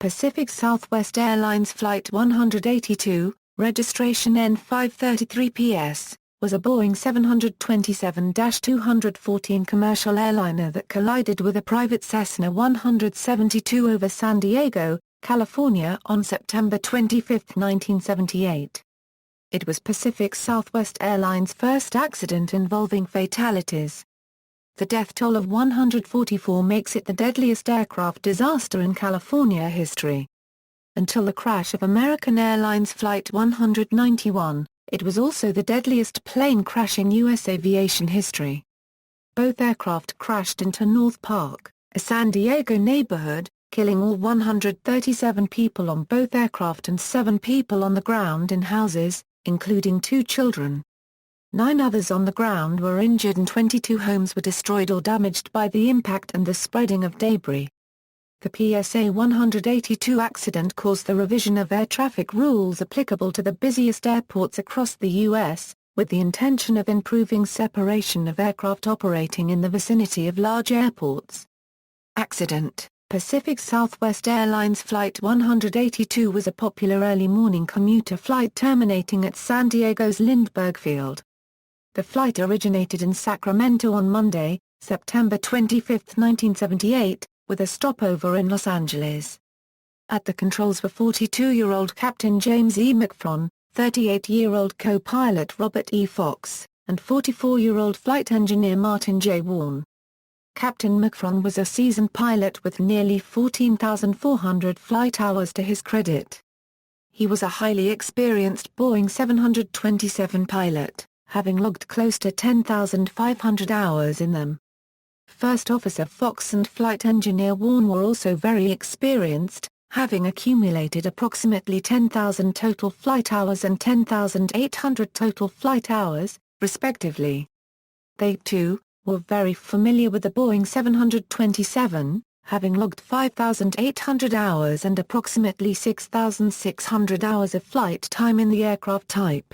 Pacific Southwest Airlines Flight 182, registration N533PS, was a Boeing 727-214 commercial airliner that collided with a private Cessna 172 over San Diego, California on September 25, 1978. It was Pacific Southwest Airlines' first accident involving fatalities. The death toll of 144 makes it the deadliest aircraft disaster in California history. Until the crash of American Airlines Flight 191, it was also the deadliest plane crash in U.S. aviation history. Both aircraft crashed into North Park, a San Diego neighborhood, killing all 137 people on both aircraft and 7 people on the ground in houses, including 2 children. 9 others on the ground were injured and 22 homes were destroyed or damaged by the impact and the spreading of debris. The PSA 182 accident caused the revision of air traffic rules applicable to the busiest airports across the U.S., with the intention of improving separation of aircraft operating in the vicinity of large airports. Accident: Pacific Southwest Airlines Flight 182 was a popular early morning commuter flight terminating at San Diego's Lindbergh Field. The flight originated in Sacramento on Monday, September 25, 1978, with a stopover in Los Angeles. At the controls were 42-year-old Captain James E. McFron, 38-year-old co-pilot Robert E. Fox, and 44-year-old flight engineer Martin J. Warren. Captain McFron was a seasoned pilot with nearly 14,400 flight hours to his credit. He was a highly experienced Boeing 727 pilot, having logged close to 10,500 hours in them. First Officer Fox and flight engineer Warren were also very experienced, having accumulated approximately 10,000 total flight hours and 10,800 total flight hours, respectively. They, too, were very familiar with the Boeing 727, having logged 5,800 hours and approximately 6,600 hours of flight time in the aircraft type.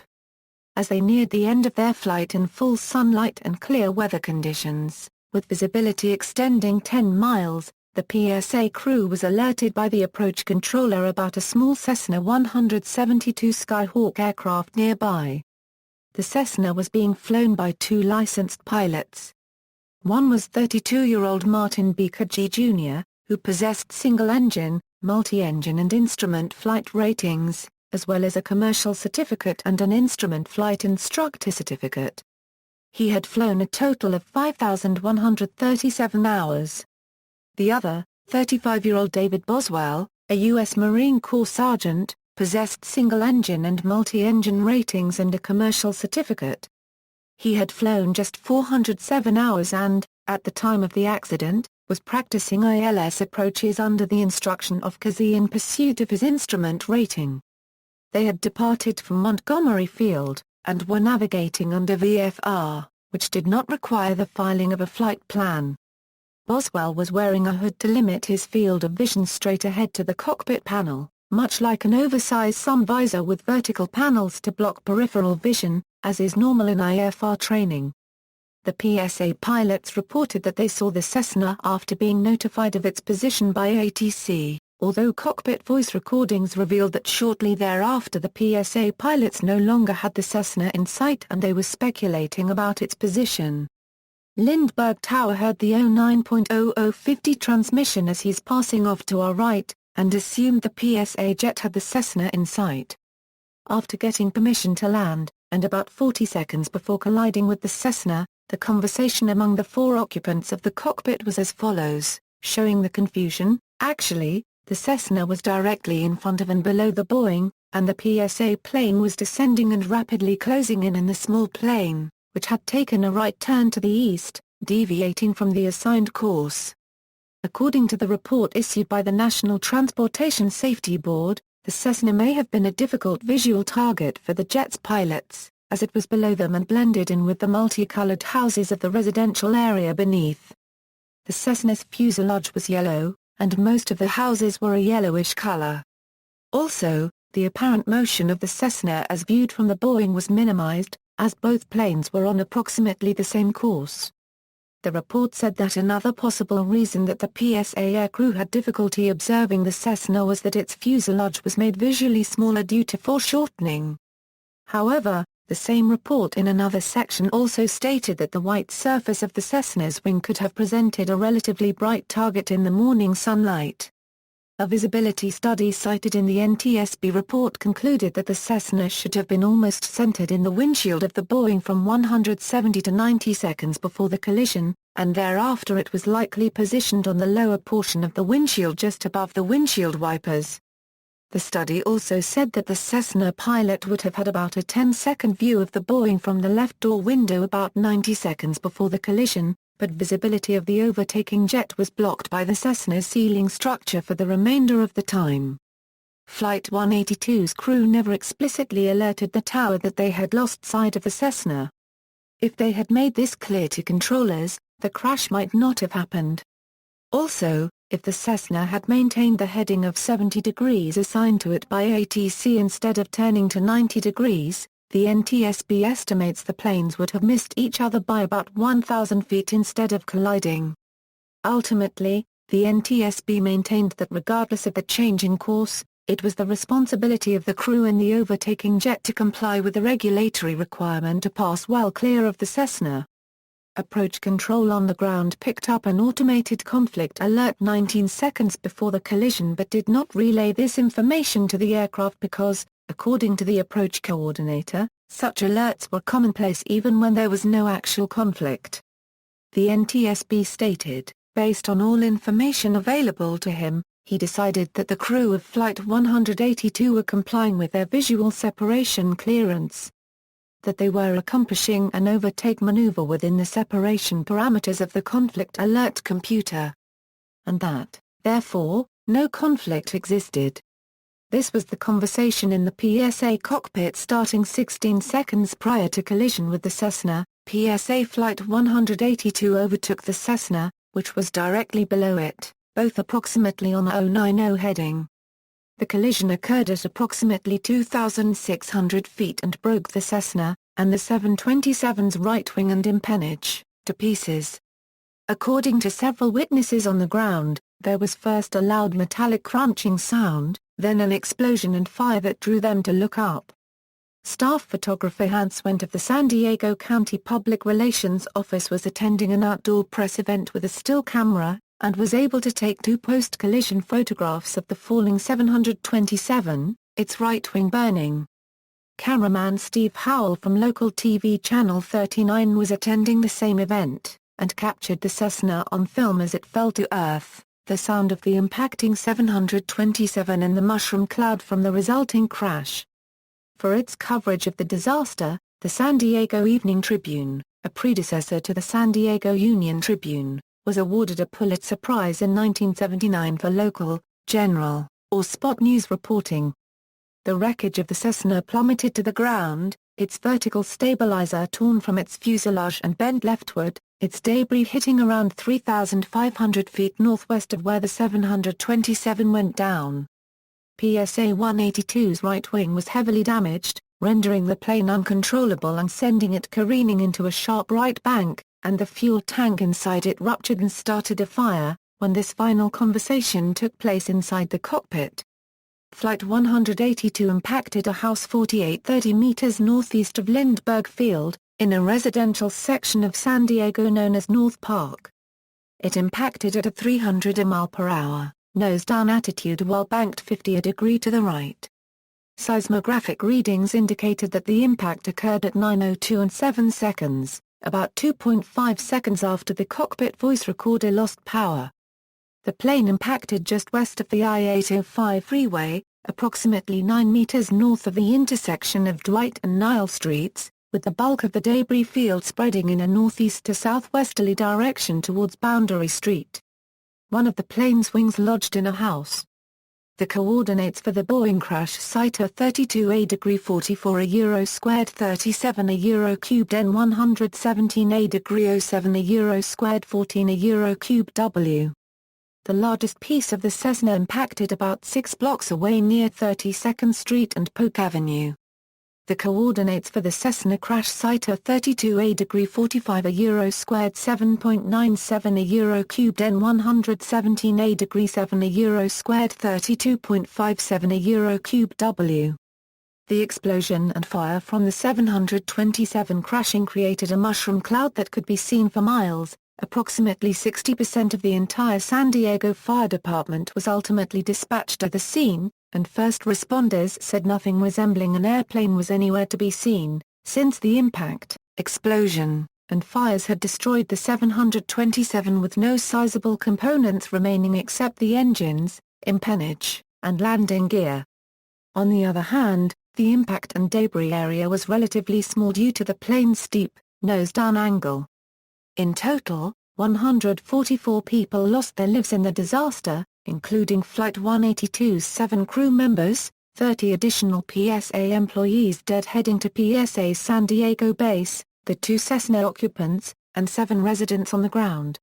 As they neared the end of their flight in full sunlight and clear weather conditions, with visibility extending 10 miles, the PSA crew was alerted by the approach controller about a small Cessna 172 Skyhawk aircraft nearby. The Cessna was being flown by 2 licensed pilots. One was 32-year-old Martin B. Kagi Jr., who possessed single-engine, multi-engine and instrument flight ratings, as well as a commercial certificate and an instrument flight instructor certificate. He had flown a total of 5,137 hours. The other, 35-year-old David Boswell, a U.S. Marine Corps sergeant, possessed single-engine and multi-engine ratings and a commercial certificate. He had flown just 407 hours and, at the time of the accident, was practicing ILS approaches under the instruction of Kagi in pursuit of his instrument rating. They had departed from Montgomery Field, and were navigating under VFR, which did not require the filing of a flight plan. Boswell was wearing a hood to limit his field of vision straight ahead to the cockpit panel, much like an oversized sun visor with vertical panels to block peripheral vision, as is normal in IFR training. The PSA pilots reported that they saw the Cessna after being notified of its position by ATC, although cockpit voice recordings revealed that shortly thereafter the PSA pilots no longer had the Cessna in sight and they were speculating about its position. Lindbergh Tower heard the 09.0050 transmission as he's passing off to our right, and assumed the PSA jet had the Cessna in sight. After getting permission to land, and about 40 seconds before colliding with the Cessna, the conversation among the 4 occupants of the cockpit was as follows, showing the confusion. Actually, the Cessna was directly in front of and below the Boeing, and the PSA plane was descending and rapidly closing in the small plane, which had taken a right turn to the east, deviating from the assigned course. According to the report issued by the National Transportation Safety Board, the Cessna may have been a difficult visual target for the jet's pilots, as it was below them and blended in with the multicolored houses of the residential area beneath. The Cessna's fuselage was yellow, and most of the houses were a yellowish color. Also, the apparent motion of the Cessna as viewed from the Boeing was minimized, as both planes were on approximately the same course. The report said that another possible reason that the PSA aircrew had difficulty observing the Cessna was that its fuselage was made visually smaller due to foreshortening. However, the same report in another section also stated that the white surface of the Cessna's wing could have presented a relatively bright target in the morning sunlight. A visibility study cited in the NTSB report concluded that the Cessna should have been almost centered in the windshield of the Boeing from 170 to 90 seconds before the collision, and thereafter it was likely positioned on the lower portion of the windshield just above the windshield wipers. The study also said that the Cessna pilot would have had about a 10-second view of the Boeing from the left door window about 90 seconds before the collision, but visibility of the overtaking jet was blocked by the Cessna's ceiling structure for the remainder of the time. Flight 182's crew never explicitly alerted the tower that they had lost sight of the Cessna. If they had made this clear to controllers, the crash might not have happened. Also, if the Cessna had maintained the heading of 70 degrees assigned to it by ATC instead of turning to 90 degrees, the NTSB estimates the planes would have missed each other by about 1,000 feet instead of colliding. Ultimately, the NTSB maintained that regardless of the change in course, it was the responsibility of the crew in the overtaking jet to comply with the regulatory requirement to pass well clear of the Cessna. Approach control on the ground picked up an automated conflict alert 19 seconds before the collision but did not relay this information to the aircraft because, according to the approach coordinator, such alerts were commonplace even when there was no actual conflict. The NTSB stated, based on all information available to him, he decided that the crew of Flight 182 were complying with their visual separation clearance, that they were accomplishing an overtake maneuver within the separation parameters of the conflict alert computer, and that, therefore, no conflict existed. This was the conversation in the PSA cockpit starting 16 seconds prior to collision with the Cessna. PSA Flight 182 overtook the Cessna, which was directly below it, both approximately on 090 heading. The collision occurred at approximately 2,600 feet and broke the Cessna, and the 727's right wing and empennage, to pieces. According to several witnesses on the ground, there was first a loud metallic crunching sound, then an explosion and fire that drew them to look up. Staff photographer Hans Wendt of the San Diego County Public Relations Office was attending an outdoor press event with a still camera, and was able to take two post-collision photographs of the falling 727, its right wing burning. Cameraman Steve Howell from local TV Channel 39 was attending the same event, and captured the Cessna on film as it fell to earth, the sound of the impacting 727 and the mushroom cloud from the resulting crash. For its coverage of the disaster, the San Diego Evening Tribune, a predecessor to the San Diego Union Tribune, was awarded a Pulitzer Prize in 1979 for local, general, or spot news reporting. The wreckage of the Cessna plummeted to the ground, its vertical stabilizer torn from its fuselage and bent leftward, its debris hitting around 3,500 feet northwest of where the 727 went down. PSA 182's right wing was heavily damaged, rendering the plane uncontrollable and sending it careening into a sharp right bank, and the fuel tank inside it ruptured and started a fire, when this final conversation took place inside the cockpit. Flight 182 impacted a house 4830 meters northeast of Lindbergh Field, in a residential section of San Diego known as North Park. It impacted at a 300 mph, nose-down attitude while banked 50 degrees to the right. Seismographic readings indicated that the impact occurred at 9:02 and 7 seconds. About 2.5 seconds after the cockpit voice recorder lost power. The plane impacted just west of the I-805 freeway, approximately 9 meters north of the intersection of Dwight and Nile Streets, with the bulk of the debris field spreading in a northeast to southwesterly direction towards Boundary Street. One of the plane's wings lodged in a house. The coordinates for the Boeing crash site are 32 degree 44 euro squared 37 euro cubed N 117 degree 07 euro squared 14 euro cubed W. The largest piece of the Cessna impacted about 6 blocks away near 32nd Street and Polk Avenue. The coordinates for the Cessna crash site are 32°45 euro squared 7.97 euro cubed and 117°7 euro squared 32.57 euro cubed W. The explosion and fire from the 727 crashing created a mushroom cloud that could be seen for miles. Approximately 60% of the entire San Diego Fire Department was ultimately dispatched to the scene, and first responders said nothing resembling an airplane was anywhere to be seen, since the impact, explosion, and fires had destroyed the 727 with no sizable components remaining except the engines, empennage, and landing gear. On the other hand, the impact and debris area was relatively small due to the plane's steep, nose-down angle. In total, 144 people lost their lives in the disaster, including Flight 182's 7 crew members, 30 additional PSA employees dead heading to PSA's San Diego base, the 2 Cessna occupants, and 7 residents on the ground.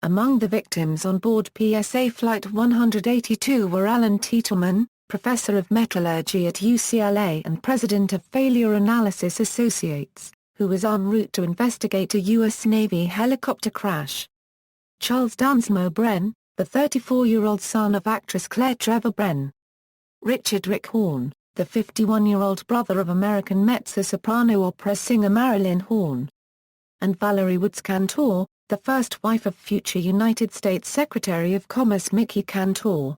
Among the victims on board PSA Flight 182 were Alan Titelman, professor of metallurgy at UCLA and president of Failure Analysis Associates, who was en route to investigate a U.S. Navy helicopter crash. Charles Dunsmo Bren, the 34-year-old son of actress Claire Trevor Bren. Richard Rick Horn, the 51-year-old brother of American mezzo-soprano opera singer Marilyn Horn. And Valerie Woods Cantor, the first wife of future United States Secretary of Commerce Mickey Cantor.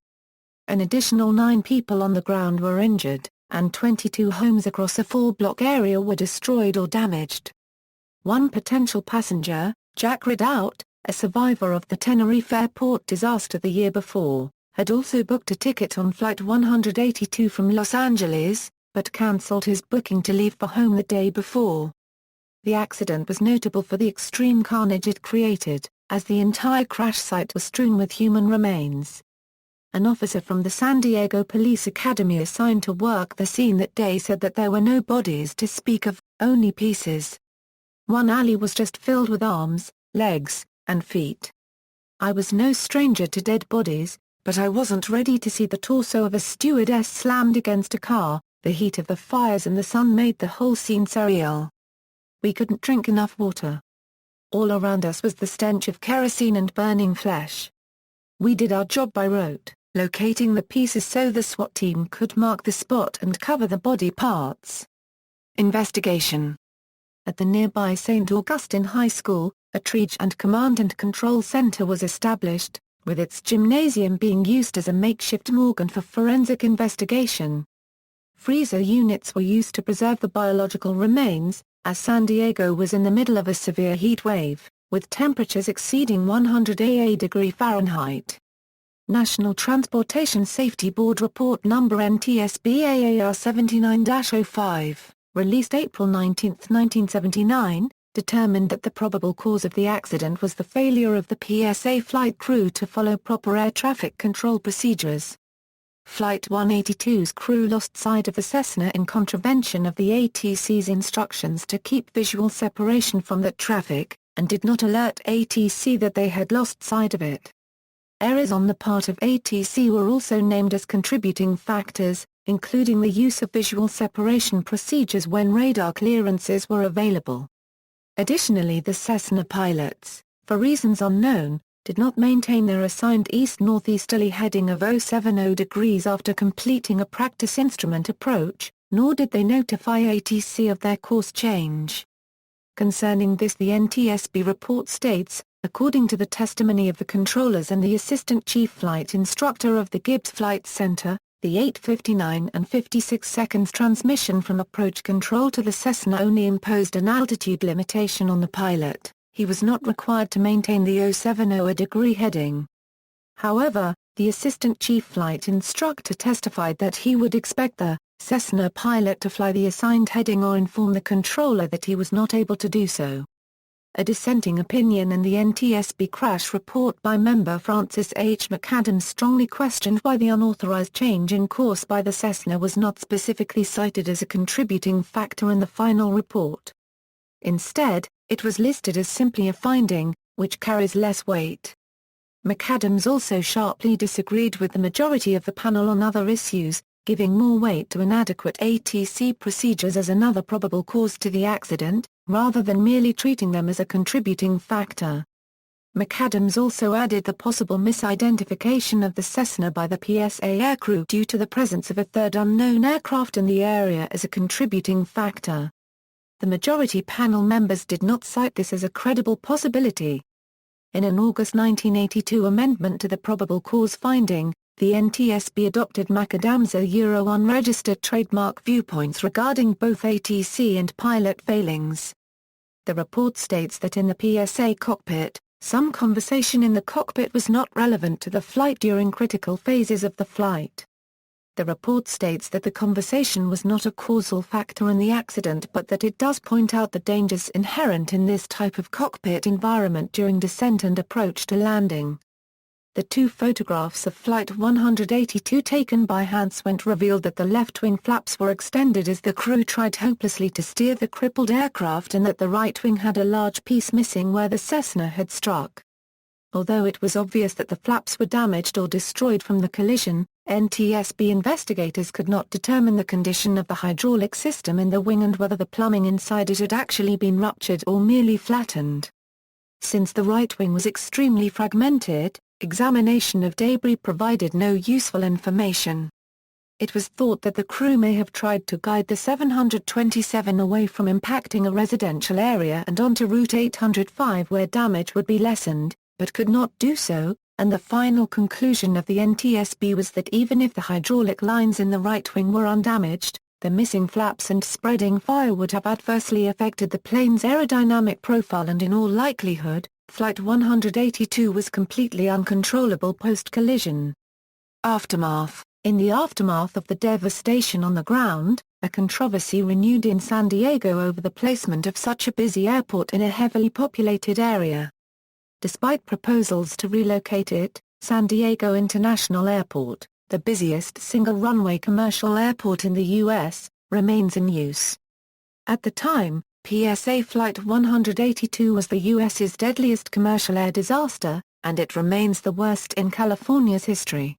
An additional 9 people on the ground were injured, and 22 homes across a 4-block area were destroyed or damaged. One potential passenger, Jack Ridout, a survivor of the Tenerife airport disaster the year before, had also booked a ticket on Flight 182 from Los Angeles, but cancelled his booking to leave for home the day before. The accident was notable for the extreme carnage it created, as the entire crash site was strewn with human remains. An officer from the San Diego Police Academy assigned to work the scene that day said that there were no bodies to speak of, only pieces. One alley was just filled with arms, legs, and feet. I was no stranger to dead bodies, but I wasn't ready to see the torso of a stewardess slammed against a car. The heat of the fires and the sun made the whole scene surreal. We couldn't drink enough water. All around us was the stench of kerosene and burning flesh. We did our job by rote, locating the pieces so the SWAT team could mark the spot and cover the body parts. Investigation. At the nearby St. Augustine High School, a triage and command and control center was established, with its gymnasium being used as a makeshift morgue for forensic investigation. Freezer units were used to preserve the biological remains, as San Diego was in the middle of a severe heat wave, with temperatures exceeding 100°C Fahrenheit. National Transportation Safety Board Report Number NTSB-AAR 79-05, released April 19, 1979, determined that the probable cause of the accident was the failure of the PSA flight crew to follow proper air traffic control procedures. Flight 182's crew lost sight of the Cessna in contravention of the ATC's instructions to keep visual separation from that traffic, and did not alert ATC that they had lost sight of it. Errors on the part of ATC were also named as contributing factors, including the use of visual separation procedures when radar clearances were available. Additionally, the Cessna pilots, for reasons unknown, did not maintain their assigned east-northeasterly heading of 070 degrees after completing a practice instrument approach, nor did they notify ATC of their course change. Concerning this, the NTSB report states, according to the testimony of the controllers and the assistant chief flight instructor of the Gibbs Flight Center, the 8:59 and 56 seconds transmission from approach control to the Cessna only imposed an altitude limitation on the pilot. He was not required to maintain the 070 degree heading. However, the assistant chief flight instructor testified that he would expect the Cessna pilot to fly the assigned heading or inform the controller that he was not able to do so. A dissenting opinion in the NTSB crash report by member Francis H. McAdams strongly questioned why the unauthorized change in course by the Cessna was not specifically cited as a contributing factor in the final report. Instead, it was listed as simply a finding, which carries less weight. McAdams also sharply disagreed with the majority of the panel on other issues, giving more weight to inadequate ATC procedures as another probable cause to the accident, rather than merely treating them as a contributing factor. McAdams also added the possible misidentification of the Cessna by the PSA aircrew due to the presence of a third unknown aircraft in the area as a contributing factor. The majority panel members did not cite this as a credible possibility. In an August 1982 amendment to the probable cause finding, the NTSB adopted McAdams' unregistered trademark viewpoints regarding both ATC and pilot failings. The report states that in the PSA cockpit, some conversation in the cockpit was not relevant to the flight during critical phases of the flight. The report states that the conversation was not a causal factor in the accident but that it does point out the dangers inherent in this type of cockpit environment during descent and approach to landing. The two photographs of Flight 182 taken by Hans Wendt revealed that the left wing flaps were extended as the crew tried hopelessly to steer the crippled aircraft and that the right wing had a large piece missing where the Cessna had struck. Although it was obvious that the flaps were damaged or destroyed from the collision, NTSB investigators could not determine the condition of the hydraulic system in the wing and whether the plumbing inside it had actually been ruptured or merely flattened. Since the right wing was extremely fragmented, examination of debris provided no useful information. It was thought that the crew may have tried to guide the 727 away from impacting a residential area and onto Route 805 where damage would be lessened, but could not do so, and the final conclusion of the NTSB was that even if the hydraulic lines in the right wing were undamaged, the missing flaps and spreading fire would have adversely affected the plane's aerodynamic profile and in all likelihood, Flight 182 was completely uncontrollable post-collision. Aftermath. In the aftermath of the devastation on the ground, a controversy renewed in San Diego over the placement of such a busy airport in a heavily populated area. Despite proposals to relocate it, San Diego International Airport, the busiest single-runway commercial airport in the U.S., remains in use. At the time, PSA Flight 182 was the U.S.'s deadliest commercial air disaster, and it remains the worst in California's history.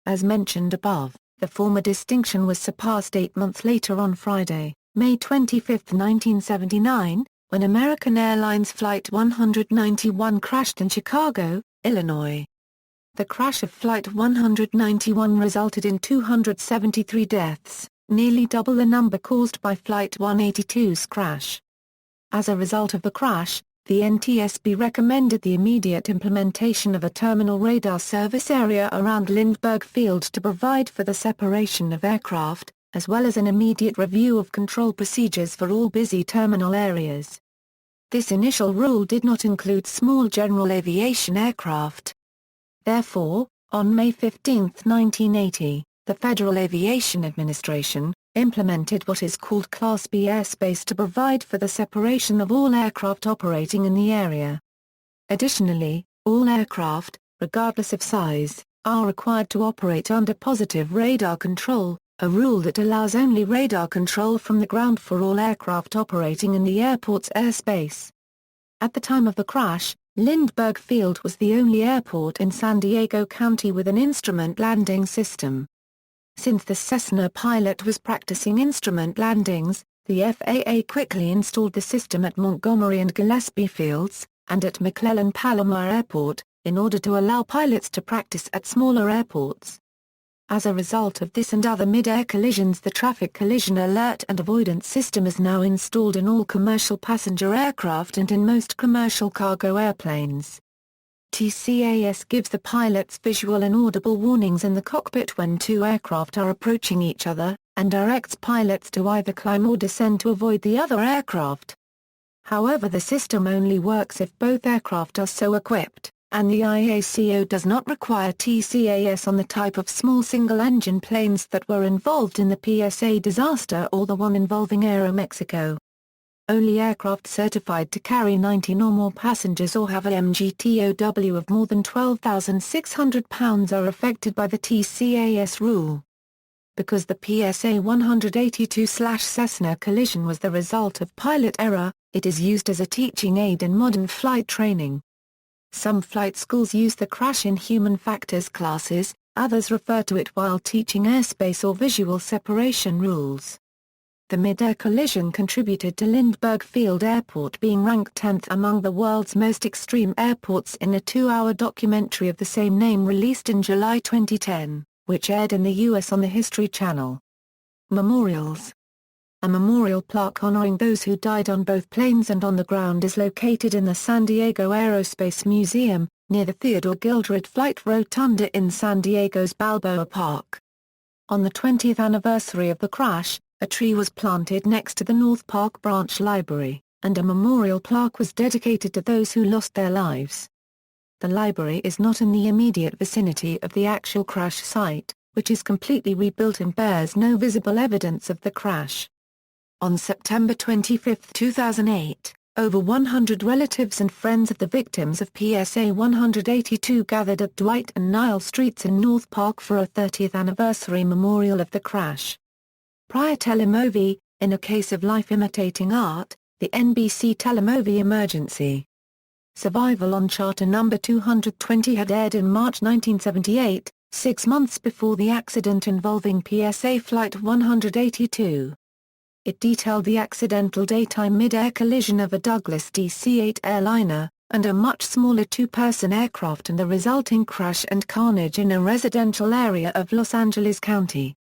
As mentioned above, the former distinction was surpassed 8 months later on Friday, May 25, 1979, when American Airlines Flight 191 crashed in Chicago, Illinois. The crash of Flight 191 resulted in 273 deaths, nearly double the number caused by Flight 182's crash. As a result of the crash, the NTSB recommended the immediate implementation of a terminal radar service area around Lindbergh Field to provide for the separation of aircraft, as well as an immediate review of control procedures for all busy terminal areas. This initial rule did not include small general aviation aircraft. Therefore, on May 15, 1980, the Federal Aviation Administration implemented what is called Class B airspace to provide for the separation of all aircraft operating in the area. Additionally, all aircraft, regardless of size, are required to operate under positive radar control, a rule that allows only radar control from the ground for all aircraft operating in the airport's airspace. At the time of the crash, Lindbergh Field was the only airport in San Diego County with an instrument landing system. Since the Cessna pilot was practicing instrument landings, the FAA quickly installed the system at Montgomery and Gillespie Fields, and at McClellan Palomar Airport, in order to allow pilots to practice at smaller airports. As a result of this and other mid-air collisions, the Traffic Collision Alert and Avoidance System is now installed in all commercial passenger aircraft and in most commercial cargo airplanes. TCAS gives the pilots visual and audible warnings in the cockpit when two aircraft are approaching each other, and directs pilots to either climb or descend to avoid the other aircraft. However, the system only works if both aircraft are so equipped, and the IACO does not require TCAS on the type of small single-engine planes that were involved in the PSA disaster or the one involving Aeromexico. Only aircraft certified to carry 19 or more passengers or have a MGTOW of more than 12,600 pounds are affected by the TCAS rule. Because the PSA 182/Cessna collision was the result of pilot error, it is used as a teaching aid in modern flight training. Some flight schools use the crash in human factors classes, Others refer to it while teaching airspace or visual separation rules. The mid-air collision contributed to Lindbergh Field Airport being ranked 10th among the world's most extreme airports in a 2-hour documentary of the same name released in July 2010, which aired in the U.S. on the History Channel. Memorials. A memorial plaque honoring those who died on both planes and on the ground is located in the San Diego Aerospace Museum, near the Theodore Gildred Flight Rotunda in San Diego's Balboa Park. On the 20th anniversary of the crash, a tree was planted next to the North Park Branch Library, and a memorial plaque was dedicated to those who lost their lives. The library is not in the immediate vicinity of the actual crash site, which is completely rebuilt and bears no visible evidence of the crash. On September 25, 2008, over 100 relatives and friends of the victims of PSA 182 gathered at Dwight and Nile Streets in North Park for a 30th anniversary memorial of the crash. Prior telemovie, in a case of life imitating art, the NBC telemovie Emergency. Survival on Charter No. 220 had aired in March 1978, 6 months before the accident involving PSA Flight 182. It detailed the accidental daytime mid-air collision of a Douglas DC-8 airliner, and a much smaller two-person aircraft and the resulting crash and carnage in a residential area of Los Angeles County.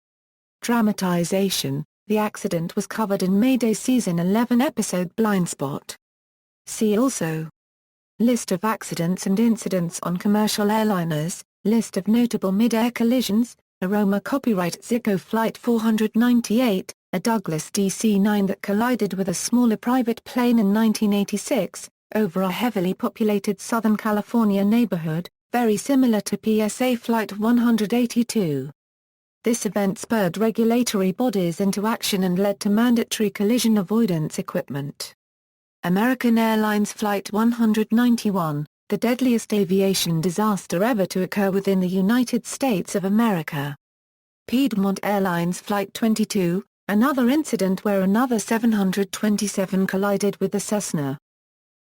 Dramatization. The accident was covered in Mayday Season 11 episode Blindspot. See also: List of accidents and incidents on commercial airliners, List of notable mid-air collisions, Aroma Copyright Zico Flight 498, a Douglas DC-9 that collided with a smaller private plane in 1986, over a heavily populated Southern California neighborhood, very similar to PSA Flight 182. This event spurred regulatory bodies into action and led to mandatory collision avoidance equipment. American Airlines Flight 191, the deadliest aviation disaster ever to occur within the United States of America. Piedmont Airlines Flight 22, another incident where another 727 collided with the Cessna.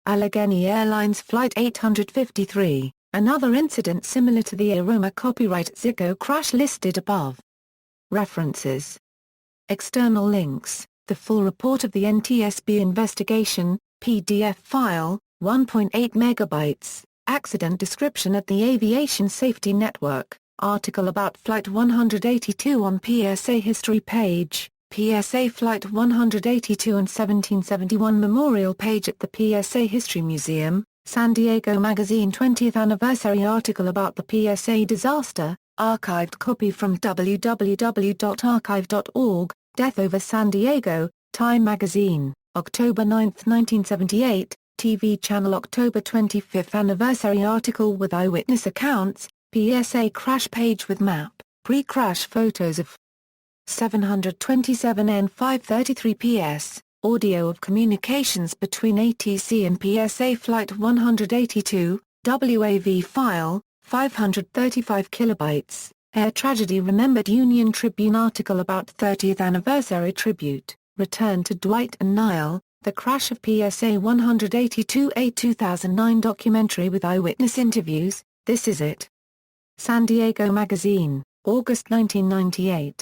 Allegheny Airlines Flight 853, another incident similar to the Aroma Copyright Zico crash listed above. References. External links: the full report of the NTSB investigation, PDF file, 1.8 megabytes, accident description at the Aviation Safety Network, article about Flight 182 on PSA history page, PSA Flight 182 and 1771 memorial page at the PSA History Museum, San Diego Magazine 20th anniversary article about the PSA disaster, archived copy from www.archive.org, Death over San Diego, Time Magazine, October 9, 1978, TV channel October 25th anniversary article with eyewitness accounts, PSA crash page with map, pre-crash photos of 727N533 PS, audio of communications between ATC and PSA Flight 182, WAV file, 535 kilobytes, Air Tragedy Remembered Union Tribune article about 30th anniversary tribute, return to Dwight and Nile, the crash of PSA 182 a 2009 documentary with eyewitness interviews, This Is It. San Diego Magazine, August 1998.